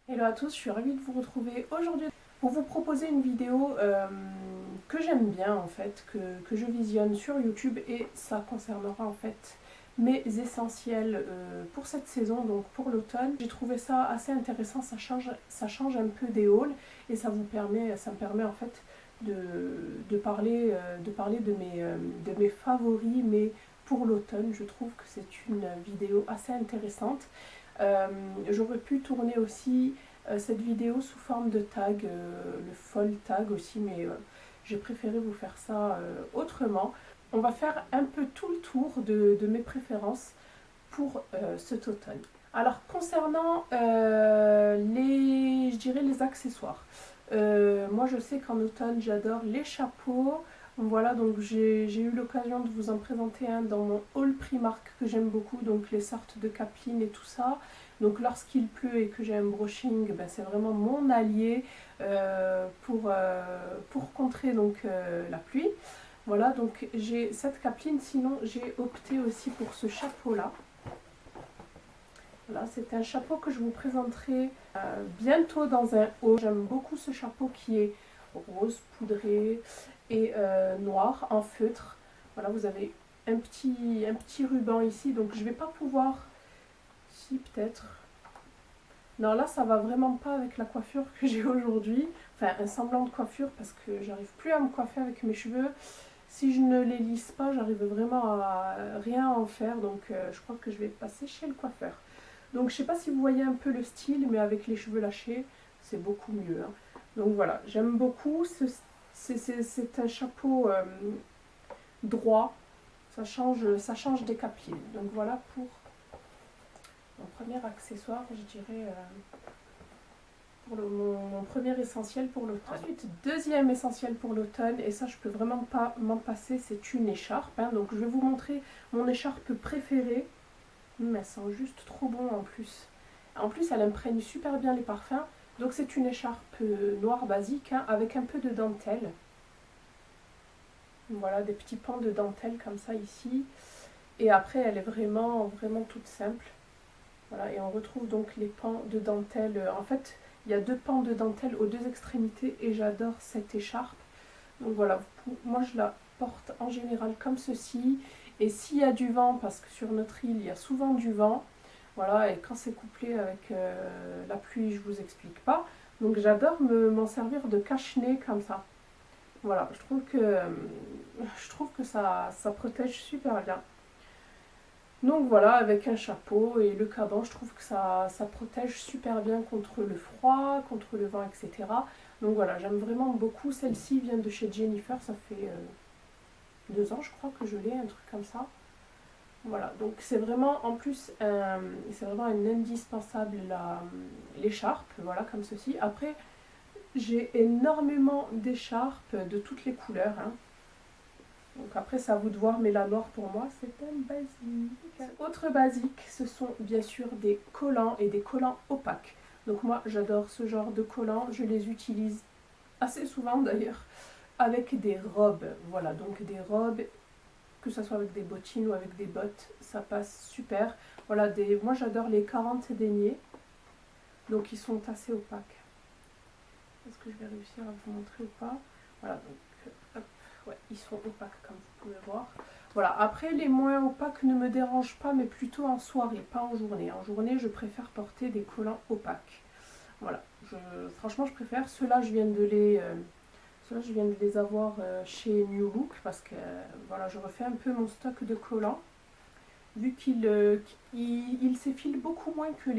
Hello à tous, je suis ravie de vous retrouver aujourd'hui pour vous proposer une vidéo que j'aime bien en fait, que je visionne sur YouTube, et ça concernera en fait mes essentiels pour cette saison, donc pour l'automne. J'ai trouvé ça assez intéressant, ça change un peu des hauls et ça me permet en fait de parler de mes favoris, mais pour l'automne. Je trouve que c'est une vidéo assez intéressante. J'aurais pu tourner aussi cette vidéo sous forme de tag, le fall tag aussi, mais j'ai préféré vous faire ça autrement. On va faire un peu tout le tour de mes préférences pour cet automne. Alors concernant je dirais les accessoires, moi je sais qu'en automne j'adore les chapeaux. Voilà, donc j'ai eu l'occasion de vous en présenter un dans mon haul Primark que j'aime beaucoup, donc les sortes de capelines et tout ça. Donc lorsqu'il pleut et que j'ai un brushing, ben, c'est vraiment mon allié pour contrer donc, la pluie. Voilà, donc j'ai cette capeline, sinon j'ai opté aussi pour ce chapeau-là. Voilà, c'est un chapeau que je vous présenterai bientôt dans un haul. J'aime beaucoup ce chapeau qui est rose poudré et noir en feutre. Voilà, vous avez un petit ruban ici, donc je vais pas pouvoir... Si, peut-être. Non, là, ça va vraiment pas avec la coiffure que j'ai aujourd'hui. Enfin, un semblant de coiffure, parce que j'arrive plus à me coiffer avec mes cheveux. Si je ne les lisse pas, j'arrive vraiment à rien en faire. Donc, je crois que je vais passer chez le coiffeur. Donc, je sais pas si vous voyez un peu le style, mais avec les cheveux lâchés, c'est beaucoup mieux. Hein. Donc, voilà, j'aime beaucoup. C'est un chapeau droit. Ça change des capilles. Donc, voilà pour... mon premier accessoire, je dirais, pour mon premier essentiel pour l'automne. Ensuite, deuxième essentiel pour l'automne, et ça je peux vraiment pas m'en passer, c'est une écharpe. Hein. Donc je vais vous montrer mon écharpe préférée. Elle sent juste trop bon en plus. En plus, elle imprègne super bien les parfums. Donc c'est une écharpe noire basique, hein, avec un peu de dentelle. Voilà, des petits pans de dentelle comme ça ici. Et après, elle est vraiment toute simple. Voilà, et on retrouve donc les pans de dentelle. En fait, il y a deux pans de dentelle aux deux extrémités et j'adore cette écharpe. Donc voilà, moi je la porte en général comme ceci. Et s'il y a du vent, parce que sur notre île, il y a souvent du vent, voilà, et quand c'est couplé avec la pluie, je vous explique pas. Donc j'adore m'en servir de cache-nez comme ça. Voilà, je trouve que ça protège super bien. Donc voilà, avec un chapeau et le caban, je trouve que ça protège super bien contre le froid, contre le vent, etc. Donc voilà, j'aime vraiment beaucoup. Celle-ci vient de chez Jennifer, ça fait 2 ans je crois que je l'ai, un truc comme ça. Voilà, donc c'est vraiment en plus c'est vraiment un indispensable l'écharpe, voilà, comme ceci. Après, j'ai énormément d'écharpes de toutes les couleurs, hein. Donc après, c'est à vous de voir, mais la noire pour moi, c'est un basique. Autre basique, ce sont bien sûr des collants et des collants opaques. Donc moi, j'adore ce genre de collants. Je les utilise assez souvent d'ailleurs avec des robes. Voilà, donc des robes, que ce soit avec des bottines ou avec des bottes, ça passe super. Voilà, moi j'adore les 40 deniers. Donc ils sont assez opaques. Est-ce que je vais réussir à vous montrer ou pas? Voilà, donc hop. Ouais, ils sont opaques comme vous pouvez voir. Voilà, après les moins opaques ne me dérangent pas, mais plutôt en soirée, pas en journée. En journée, je préfère porter des collants opaques. Voilà, franchement, je préfère. Ceux-là, je viens de les avoir chez New Look, parce que voilà, je refais un peu mon stock de collants. Vu qu'il s'effile beaucoup moins que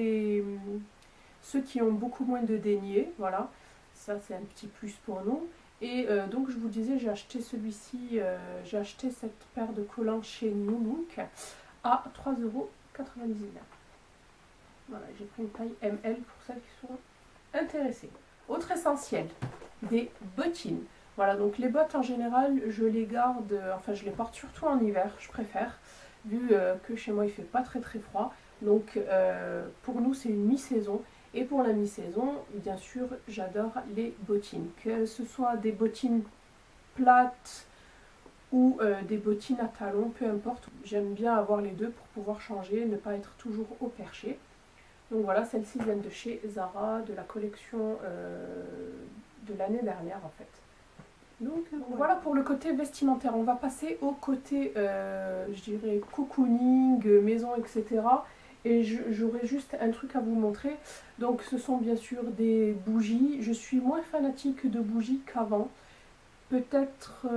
ceux qui ont beaucoup moins de deniers. Voilà, ça c'est un petit plus pour nous. Et donc je vous disais, j'ai acheté celui-ci, j'ai acheté cette paire de collants chez New Look à 3,99 €. Voilà, j'ai pris une taille ML pour celles qui sont intéressées. Autre essentiel, des bottines. Voilà, donc les bottes en général, je les garde, enfin je les porte surtout en hiver, je préfère, vu que chez moi il fait pas très froid. Donc pour nous c'est une mi-saison. Et pour la mi-saison, bien sûr, j'adore les bottines. Que ce soit des bottines plates ou des bottines à talons, peu importe. J'aime bien avoir les deux pour pouvoir changer, ne pas être toujours au perché. Donc voilà, celles-ci viennent de chez Zara, de la collection de l'année dernière en fait. Donc voilà pour le côté vestimentaire. On va passer au côté, je dirais, cocooning, maison, etc. Et j'aurai juste un truc à vous montrer. Donc ce sont bien sûr des bougies. Je suis moins fanatique de bougies qu'avant. Peut-être,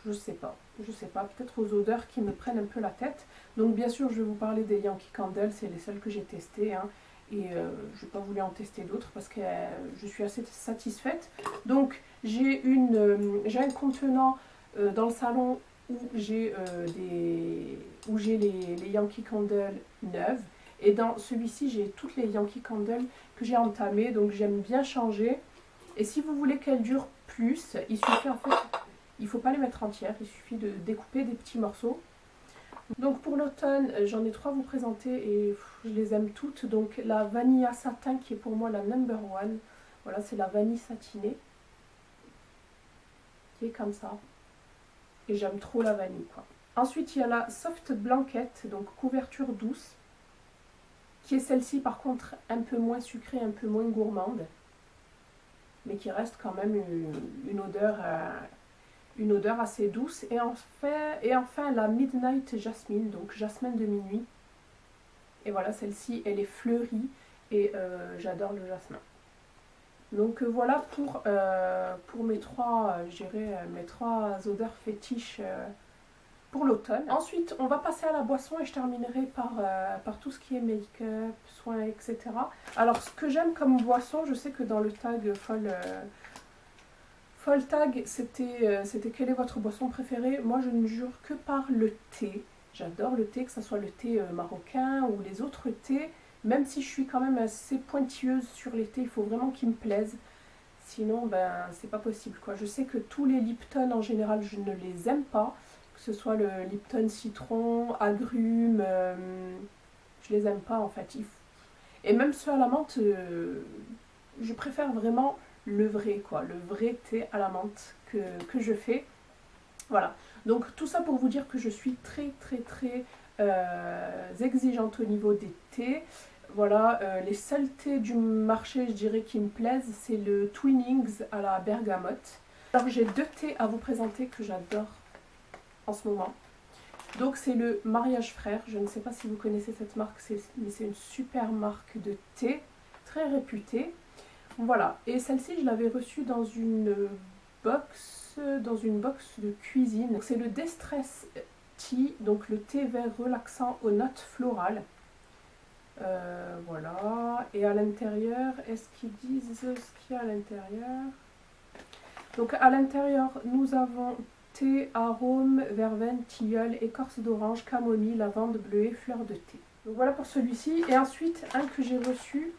je sais pas, peut-être aux odeurs qui me prennent un peu la tête. Donc bien sûr, je vais vous parler des Yankee Candle, c'est les seules que j'ai testées, hein, et je n'ai pas voulu en tester d'autres parce que je suis assez satisfaite. Donc j'ai un contenant dans le salon où j'ai les Yankee Candle neuves, et dans celui-ci j'ai toutes les Yankee Candle que j'ai entamées, donc j'aime bien changer. Et si vous voulez qu'elles durent plus, il suffit en fait, il ne faut pas les mettre entières, il suffit de découper des petits morceaux. Donc pour l'automne, j'en ai 3 à vous présenter et je les aime toutes. Donc la Vanilla Satin qui est pour moi la number one. Voilà, c'est la vanille satinée qui est comme ça. Et j'aime trop la vanille quoi. Ensuite il y a la Soft Blanket, donc couverture douce, qui est celle-ci par contre un peu moins sucrée, un peu moins gourmande, mais qui reste quand même une odeur assez douce. Et enfin la Midnight Jasmine, donc jasmin de minuit. Et voilà, celle-ci, elle est fleurie et j'adore le jasmin. Donc voilà pour mes trois odeurs fétiches pour l'automne. Ensuite, on va passer à la boisson et je terminerai par tout ce qui est make-up, soins, etc. Alors, ce que j'aime comme boisson, je sais que dans le tag Fall Tag, c'était quelle est votre boisson préférée? Moi, je ne jure que par le thé. J'adore le thé, que ce soit le thé marocain ou les autres thés. Même si je suis quand même assez pointilleuse sur les thés, il faut vraiment qu'ils me plaisent. Sinon, ben, c'est pas possible, quoi. Je sais que tous les Lipton, en général, je ne les aime pas. Que ce soit le Lipton citron, agrumes, je les aime pas, en fait. Et même ceux à la menthe, je préfère vraiment le vrai, quoi. Le vrai thé à la menthe que je fais. Voilà. Donc, tout ça pour vous dire que je suis très, très, très exigeante au niveau des thés. Voilà, les seuls thés du marché, je dirais, qui me plaisent, c'est le Twinings à la bergamote. Alors j'ai 2 thés à vous présenter que j'adore en ce moment. Donc c'est le Mariage Frère, je ne sais pas si vous connaissez cette marque, mais c'est une super marque de thé, très réputée. Voilà, et celle-ci je l'avais reçue dans une box de cuisine. C'est le Distress Tea, donc le thé vert relaxant aux notes florales. Voilà, et à l'intérieur, est-ce qu'ils disent ce qu'il y a à l'intérieur? Donc à l'intérieur, nous avons thé, arôme, verveine, tilleul, écorce d'orange, camomille, lavande, bleuet, fleur de thé. Donc voilà pour celui-ci. Et ensuite, un que j'ai reçu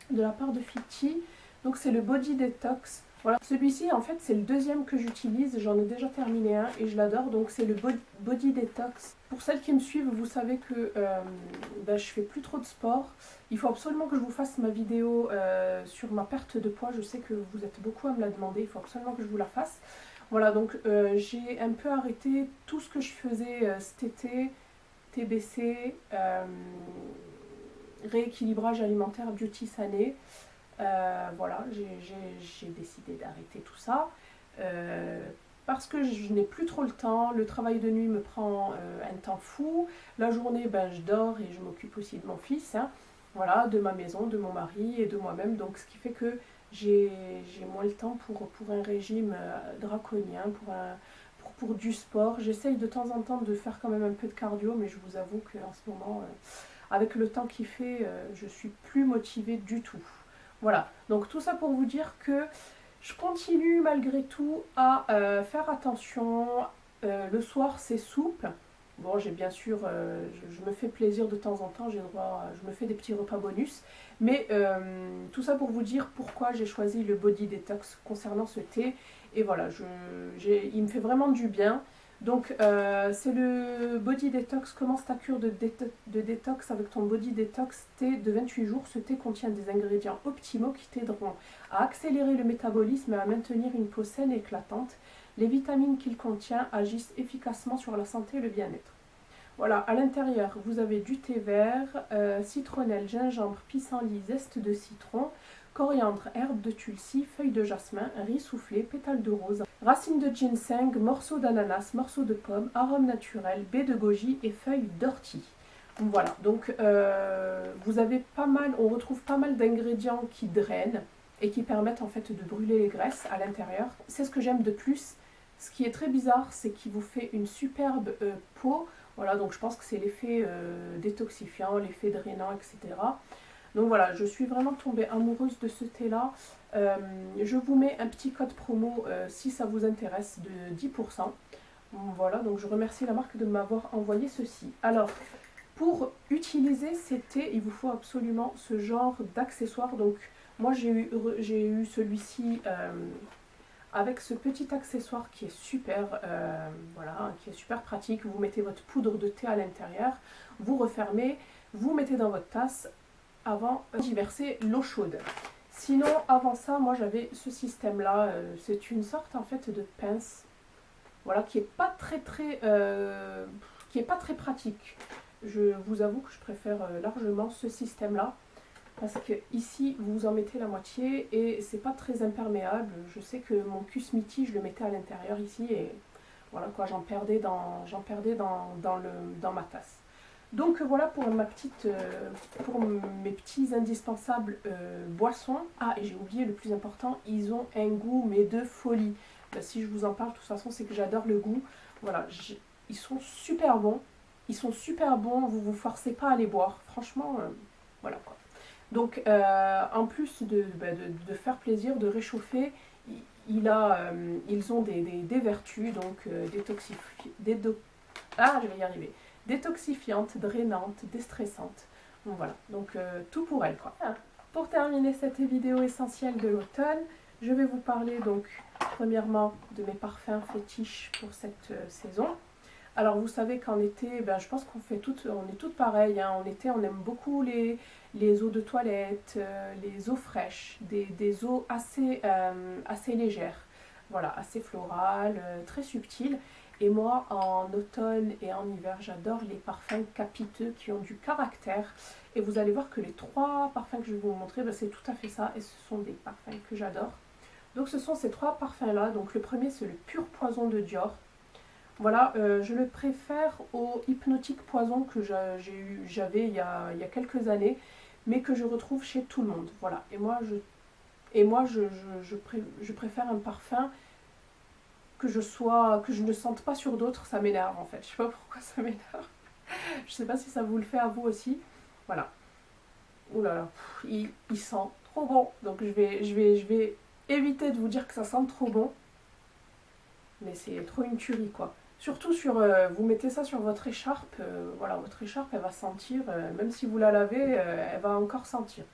de la part de Fiti, donc c'est le Body Detox. Voilà, celui-ci en fait c'est le deuxième que j'utilise, j'en ai déjà terminé un et je l'adore, donc c'est le Body Detox. Pour celles qui me suivent, vous savez que je fais plus trop de sport. Il faut absolument que je vous fasse ma vidéo sur ma perte de poids, je sais que vous êtes beaucoup à me la demander, il faut absolument que je vous la fasse. Voilà, donc j'ai un peu arrêté tout ce que je faisais cet été, TBC, rééquilibrage alimentaire, beauty sané. Voilà, j'ai décidé d'arrêter tout ça parce que je n'ai plus trop le temps. Le travail de nuit me prend un temps fou. La journée, je dors et je m'occupe aussi de mon fils, hein. Voilà, de ma maison, de mon mari et de moi-même. Donc ce qui fait que j'ai moins le temps pour un régime draconien, pour du sport. J'essaye de temps en temps de faire quand même un peu de cardio, mais je vous avoue qu'en ce moment, avec le temps qu'il fait, je suis plus motivée du tout. Voilà, donc tout ça pour vous dire que je continue malgré tout à faire attention. Le soir, c'est soupe. Bon, j'ai bien sûr, je me fais plaisir de temps en temps, j'ai droit, je me fais des petits repas bonus. Mais tout ça pour vous dire pourquoi j'ai choisi le Body Detox concernant ce thé. Et voilà, il me fait vraiment du bien. Donc c'est le Body Detox, commence ta cure de détox avec ton Body Detox thé de 28 jours. Ce thé contient des ingrédients optimaux qui t'aideront à accélérer le métabolisme et à maintenir une peau saine et éclatante. Les vitamines qu'il contient agissent efficacement sur la santé et le bien-être. Voilà, à l'intérieur, vous avez du thé vert, citronnelle, gingembre, pissenlit, zeste de citron, coriandre, herbe de tulsi, feuilles de jasmin, riz soufflé, pétales de rose, racines de ginseng, morceaux d'ananas, morceaux de pomme, arôme naturel, baies de goji et feuilles d'ortie. Voilà, donc vous avez pas mal, on retrouve pas mal d'ingrédients qui drainent et qui permettent en fait de brûler les graisses à l'intérieur. C'est ce que j'aime de plus. Ce qui est très bizarre, c'est qu'il vous fait une superbe peau. Voilà, donc je pense que c'est l'effet détoxifiant, l'effet drainant, etc. Donc voilà, je suis vraiment tombée amoureuse de ce thé-là. Je vous mets un petit code promo si ça vous intéresse de 10%. Voilà, donc je remercie la marque de m'avoir envoyé ceci. Alors, pour utiliser ces thés, il vous faut absolument ce genre d'accessoire. Donc moi j'ai eu celui-ci avec ce petit accessoire qui est super, voilà, qui est super pratique. Vous mettez votre poudre de thé à l'intérieur, vous refermez, vous mettez dans votre tasse avant d'y verser l'eau chaude. Sinon, avant ça, moi j'avais ce système-là. C'est une sorte en fait de pince, voilà, qui est pas très pratique. Je vous avoue que je préfère largement ce système-là. Parce que ici, vous en mettez la moitié et c'est pas très imperméable. Je sais que mon Kusmiti, je le mettais à l'intérieur ici et voilà quoi, j'en perdais dans ma tasse. Donc voilà pour pour mes petits indispensables boissons. Ah, et j'ai oublié le plus important, ils ont un goût mais de folie. Ben, si je vous en parle, de toute façon, c'est que j'adore le goût. Voilà, ils sont super bons. Ils sont super bons, vous vous forcez pas à les boire. Franchement, voilà quoi. Donc, en plus de faire plaisir, de réchauffer, ils ont des vertus, donc détoxifiantes, drainantes, déstressantes. Donc voilà, donc tout pour elles quoi. Pour terminer cette vidéo essentielle de l'automne, je vais vous parler donc premièrement de mes parfums fétiches pour cette saison. Alors vous savez qu'en été, ben, je pense qu'on est toutes pareilles. Hein. En été, on aime beaucoup les eaux de toilette, les eaux fraîches, des eaux assez légères, voilà, assez florales, très subtiles. Et moi, en automne et en hiver, j'adore les parfums capiteux qui ont du caractère. Et vous allez voir que les 3 parfums que je vais vous montrer, ben, c'est tout à fait ça. Et ce sont des parfums que j'adore. Donc ce sont ces 3 parfums-là. Donc le premier, c'est le Pur Poison de Dior. Voilà, je le préfère au Hypnotique Poison que j'avais il y a quelques années, mais que je retrouve chez tout le monde. Voilà, et moi je préfère un parfum que je ne sente pas sur d'autres, ça m'énerve en fait. Je sais pas pourquoi ça m'énerve. Je sais pas si ça vous le fait à vous aussi. Voilà. Ouh là là, il sent trop bon. Donc je vais éviter de vous dire que ça sent trop bon. Mais c'est trop une tuerie quoi. Surtout vous mettez ça sur votre écharpe, voilà, votre écharpe elle va sentir, même si vous la lavez, elle va encore sentir.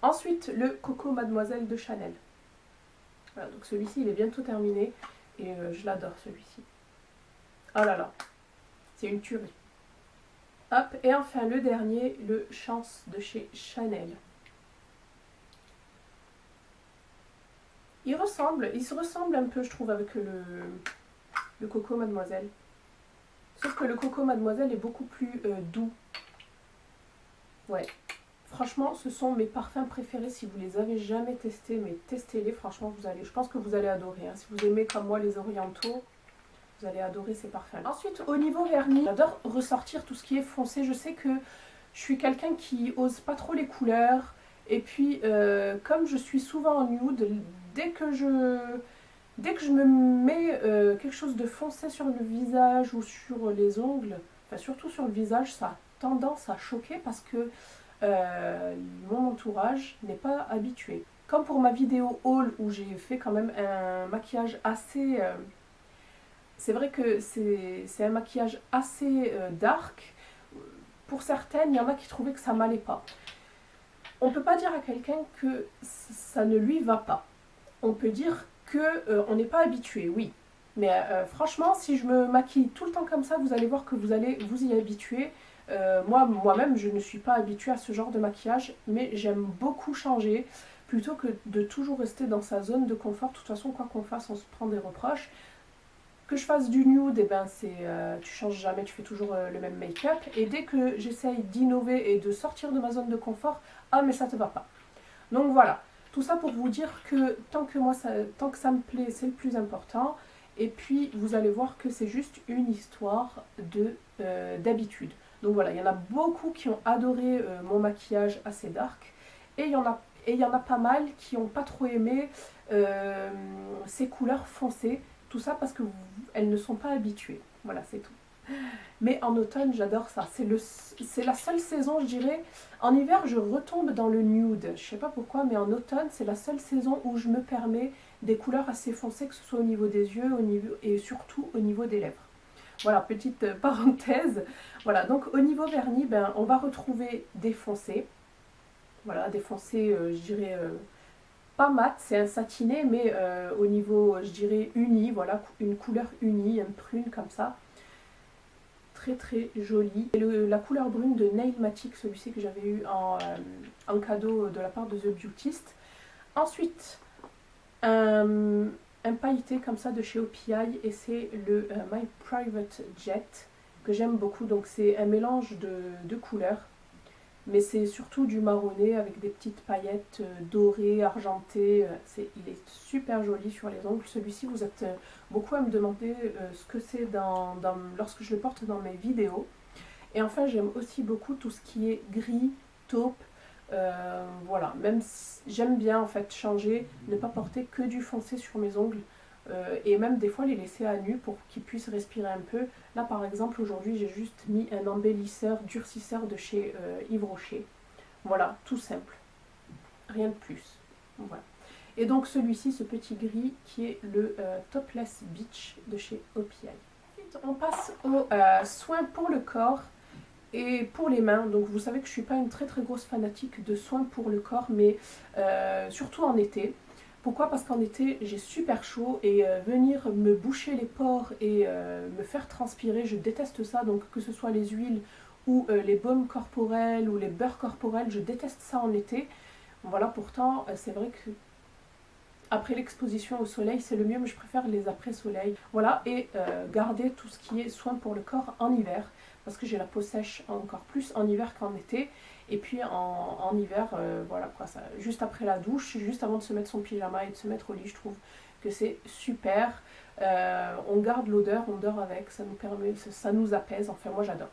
Ensuite, le Coco Mademoiselle de Chanel. Voilà, donc celui-ci il est bientôt terminé et je l'adore celui-ci. Oh là là, c'est une tuerie. Hop, et enfin le dernier, le Chance de chez Chanel. Il se ressemble un peu je trouve avec le Coco Mademoiselle. Sauf que le Coco Mademoiselle est beaucoup plus doux. Ouais. Franchement, ce sont mes parfums préférés. Si vous les avez jamais testés, mais testez-les. Franchement, je pense que vous allez adorer. Hein. Si vous aimez comme moi les orientaux, vous allez adorer ces parfums. Ensuite, au niveau vernis, j'adore ressortir tout ce qui est foncé. Je sais que je suis quelqu'un qui ose pas trop les couleurs. Et puis, comme je suis souvent en nude, dès que je me mets quelque chose de foncé sur le visage ou sur les ongles, enfin surtout sur le visage, ça a tendance à choquer parce que mon entourage n'est pas habitué. Comme pour ma vidéo haul où j'ai fait quand même un maquillage assez... c'est vrai que c'est un maquillage assez dark. Pour certaines, il y en a qui trouvaient que ça m'allait pas. On ne peut pas dire à quelqu'un que ça ne lui va pas. On peut dire qu'on n'est pas habitué, oui. Mais franchement, si je me maquille tout le temps comme ça, vous allez voir que vous allez vous y habituer. Moi-même, je ne suis pas habituée à ce genre de maquillage, mais j'aime beaucoup changer, plutôt que de toujours rester dans sa zone de confort. De toute façon, quoi qu'on fasse, on se prend des reproches. Que je fasse du nude, et ben tu changes jamais, tu fais toujours le même make-up. Et dès que j'essaye d'innover et de sortir de ma zone de confort, ah mais ça te va pas. Donc voilà, tout ça pour vous dire que tant que ça me plaît, c'est le plus important. Et puis vous allez voir que c'est juste une histoire d'habitude. Donc voilà, il y en a beaucoup qui ont adoré mon maquillage assez dark. Et il y en a pas mal qui n'ont pas trop aimé ces couleurs foncées. Tout ça parce qu'elles ne sont pas habituées. Voilà, c'est tout. Mais en automne, j'adore ça. C'est la seule saison, je dirais. En hiver, je retombe dans le nude. Je sais pas pourquoi, mais en automne, c'est la seule saison où je me permets des couleurs assez foncées, que ce soit au niveau des yeux et surtout au niveau des lèvres. Voilà, petite parenthèse. Voilà, donc au niveau vernis, ben, on va retrouver des foncés. Voilà, des foncés, je dirais, pas mat, c'est un satiné, mais au niveau, je dirais, uni. Voilà, une couleur unie, un prune comme ça. Très très jolie. Et la couleur brune de Nailmatic, celui-ci que j'avais eu en cadeau de la part de The Beautist. Ensuite, un pailleté comme ça de chez OPI, et c'est le My Private Jet que j'aime beaucoup. Donc c'est un mélange de couleurs, mais c'est surtout du marronné avec des petites paillettes dorées, argentées. Il est super joli sur les ongles. Celui-ci, vous êtes beaucoup à me demander ce que c'est lorsque je le porte dans mes vidéos. Et enfin, j'aime aussi beaucoup tout ce qui est gris, taupe. Voilà, même si j'aime bien en fait changer, ne pas porter que du foncé sur mes ongles. Et même des fois les laisser à nu pour qu'ils puissent respirer un peu. Là par exemple aujourd'hui j'ai juste mis un embellisseur, durcisseur de chez Yves Rocher. Voilà, tout simple, rien de plus. Voilà. Et donc celui-ci, ce petit gris qui est le Topless Beach de chez OPI. On passe aux soins pour le corps et pour les mains. Donc vous savez que je ne suis pas une très très grosse fanatique de soins pour le corps, mais surtout en été. Pourquoi? Parce qu'en été, j'ai super chaud et venir me boucher les pores et me faire transpirer, je déteste ça. Donc que ce soit les huiles ou les baumes corporels ou les beurres corporels, je déteste ça en été. Voilà, pourtant, c'est vrai que après l'exposition au soleil, c'est le mieux, mais je préfère les après-soleil. Voilà, et garder tout ce qui est soin pour le corps en hiver, parce que j'ai la peau sèche encore plus en hiver qu'en été. Et puis en hiver, voilà quoi, ça, juste après la douche, juste avant de se mettre son pyjama et de se mettre au lit, je trouve que c'est super. On garde l'odeur, on dort avec, ça nous permet, ça nous apaise, enfin moi j'adore.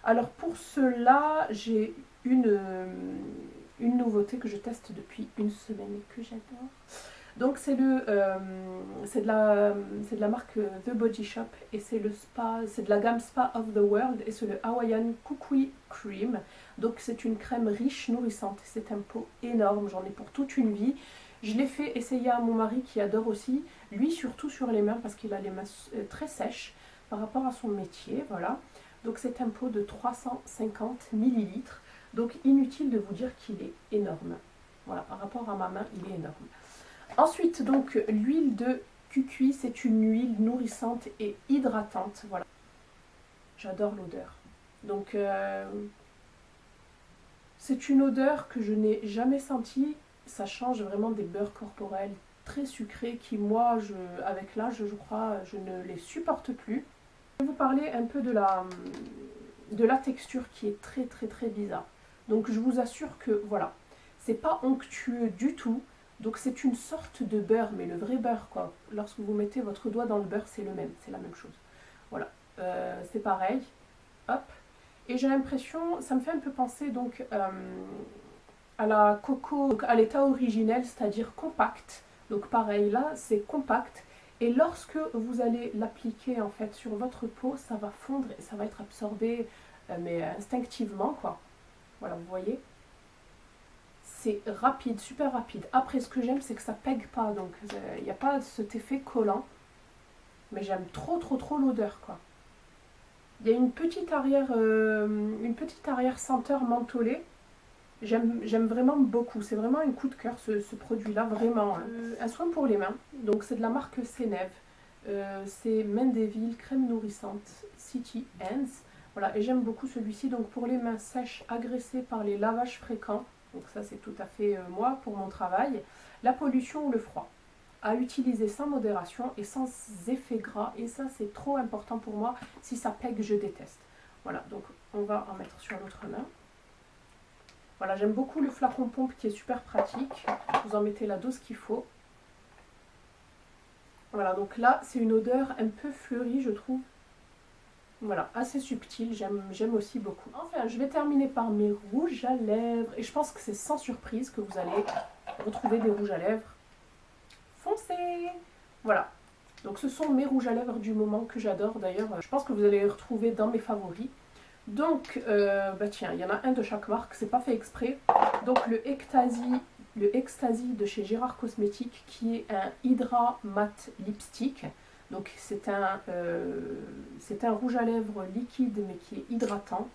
Alors pour cela, j'ai une nouveauté que je teste depuis une semaine et que j'adore. Donc c'est de la marque The Body Shop et c'est de la gamme Spa of the World et c'est le Hawaiian Kukui Cream. Donc c'est une crème riche, nourrissante. C'est un pot énorme, j'en ai pour toute une vie. Je l'ai fait essayer à mon mari qui adore aussi, lui surtout sur les mains parce qu'il a les mains très sèches par rapport à son métier, voilà. Donc c'est un pot de 350 ml. Donc inutile de vous dire qu'il est énorme. Voilà, par rapport à ma main, il est énorme. Ensuite, donc, l'huile de Kukui, c'est une huile nourrissante et hydratante. Voilà. J'adore l'odeur. Donc, c'est une odeur que je n'ai jamais sentie. Ça change vraiment des beurres corporels très sucrés qui, moi, avec l'âge, je crois, je ne les supporte plus. Je vais vous parler un peu de la texture qui est très, très, très bizarre. Donc, je vous assure que, voilà, c'est pas onctueux du tout. Donc c'est une sorte de beurre, mais le vrai beurre quoi. Lorsque vous mettez votre doigt dans le beurre, c'est la même chose. Voilà, c'est pareil. Hop. Et j'ai l'impression, ça me fait un peu penser donc à la coco, donc à l'état originel, c'est-à-dire compact. Donc pareil, là c'est compact. Et lorsque vous allez l'appliquer en fait sur votre peau, ça va fondre et ça va être absorbé, mais instinctivement quoi. Voilà, vous voyez. C'est rapide, super rapide. Après, ce que j'aime, c'est que ça pègue pas, donc il n'y a pas cet effet collant. Mais j'aime trop, trop, trop l'odeur, quoi. Il y a une petite arrière senteur mentholée. J'aime vraiment beaucoup. C'est vraiment un coup de cœur, ce produit-là, vraiment. Hein. Un soin pour les mains. Donc, c'est de la marque Sénève. C'est Mendeville, crème nourrissante, City Hands. Voilà, et j'aime beaucoup celui-ci. Donc, pour les mains sèches, agressées par les lavages fréquents. Donc ça c'est tout à fait moi pour mon travail. La pollution ou le froid. à utiliser sans modération et sans effet gras. Et ça, c'est trop important pour moi. Si ça pègue, je déteste. Voilà, donc on va en mettre sur l'autre main. Voilà, j'aime beaucoup le flacon pompe qui est super pratique. Vous en mettez la dose qu'il faut. Voilà, donc là, c'est une odeur un peu fleurie, je trouve. Voilà, assez subtil, j'aime aussi beaucoup. Enfin, je vais terminer par mes rouges à lèvres. Et je pense que c'est sans surprise que vous allez retrouver des rouges à lèvres foncés. Voilà, donc ce sont mes rouges à lèvres du moment que j'adore. D'ailleurs, je pense que vous allez les retrouver dans mes favoris. Donc, bah tiens, il y en a un de chaque marque, c'est pas fait exprès. Donc le Ecstasy de chez Gérard Cosmétiques, qui est un Hydra Matte Lipstick. Donc c'est un rouge à lèvres liquide mais qui est hydratant.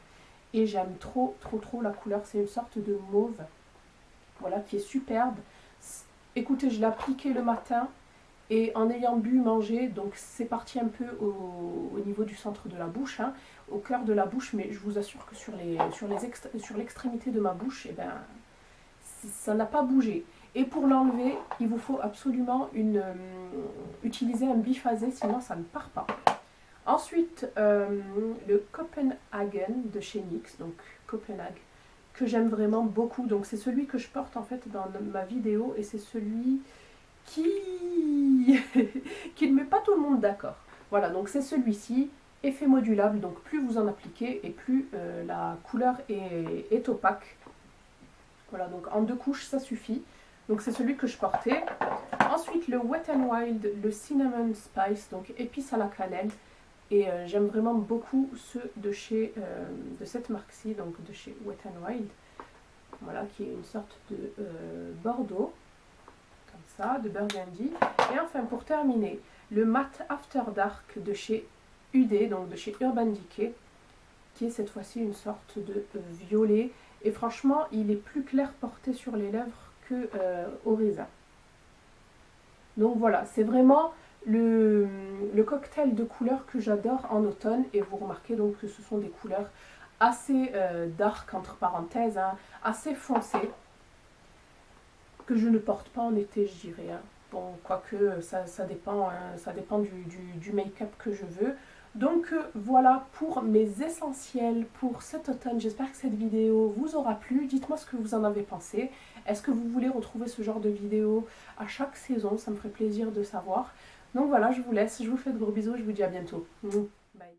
Et j'aime trop la couleur, c'est une sorte de mauve. Voilà, qui est superbe. Écoutez, je l'ai appliqué le matin et en ayant bu, mangé, donc c'est parti un peu au niveau du centre de la bouche, hein, au cœur de la bouche, mais je vous assure que sur l'extrémité de ma bouche, eh ben, ça n'a pas bougé. Et pour l'enlever, il vous faut absolument utiliser un biphasé, sinon ça ne part pas. Ensuite, le Copenhagen de chez NYX, donc Copenhague, que j'aime vraiment beaucoup. Donc c'est celui que je porte en fait dans ma vidéo et c'est celui qui ne met pas tout le monde d'accord. Voilà, donc c'est celui-ci, effet modulable, donc plus vous en appliquez et plus la couleur est opaque. Voilà, donc en 2 couches ça suffit. Donc c'est celui que je portais. Ensuite le Wet n Wild, le Cinnamon Spice, donc épice à la cannelle. Et j'aime vraiment beaucoup ceux de cette marque-ci, donc de chez Wet n Wild. Voilà, qui est une sorte de Bordeaux, comme ça, de Burgundy. Et enfin pour terminer, le Matte After Dark de chez UD, donc de chez Urban Decay, qui est cette fois-ci une sorte de violet. Et franchement, il est plus clair porté sur les lèvres que au raisin. Donc voilà, c'est vraiment le cocktail de couleurs que j'adore en automne. Et vous remarquez donc que ce sont des couleurs assez dark, entre parenthèses, hein, assez foncées, que je ne porte pas en été, je dirais. Hein. Bon, quoique ça dépend, hein, ça dépend du make-up que je veux. Donc voilà pour mes essentiels pour cet automne. J'espère que cette vidéo vous aura plu. Dites-moi ce que vous en avez pensé. Est-ce que vous voulez retrouver ce genre de vidéo à chaque saison? Ça me ferait plaisir de savoir. Donc voilà, je vous laisse. Je vous fais de gros bisous. Je vous dis à bientôt. Bye.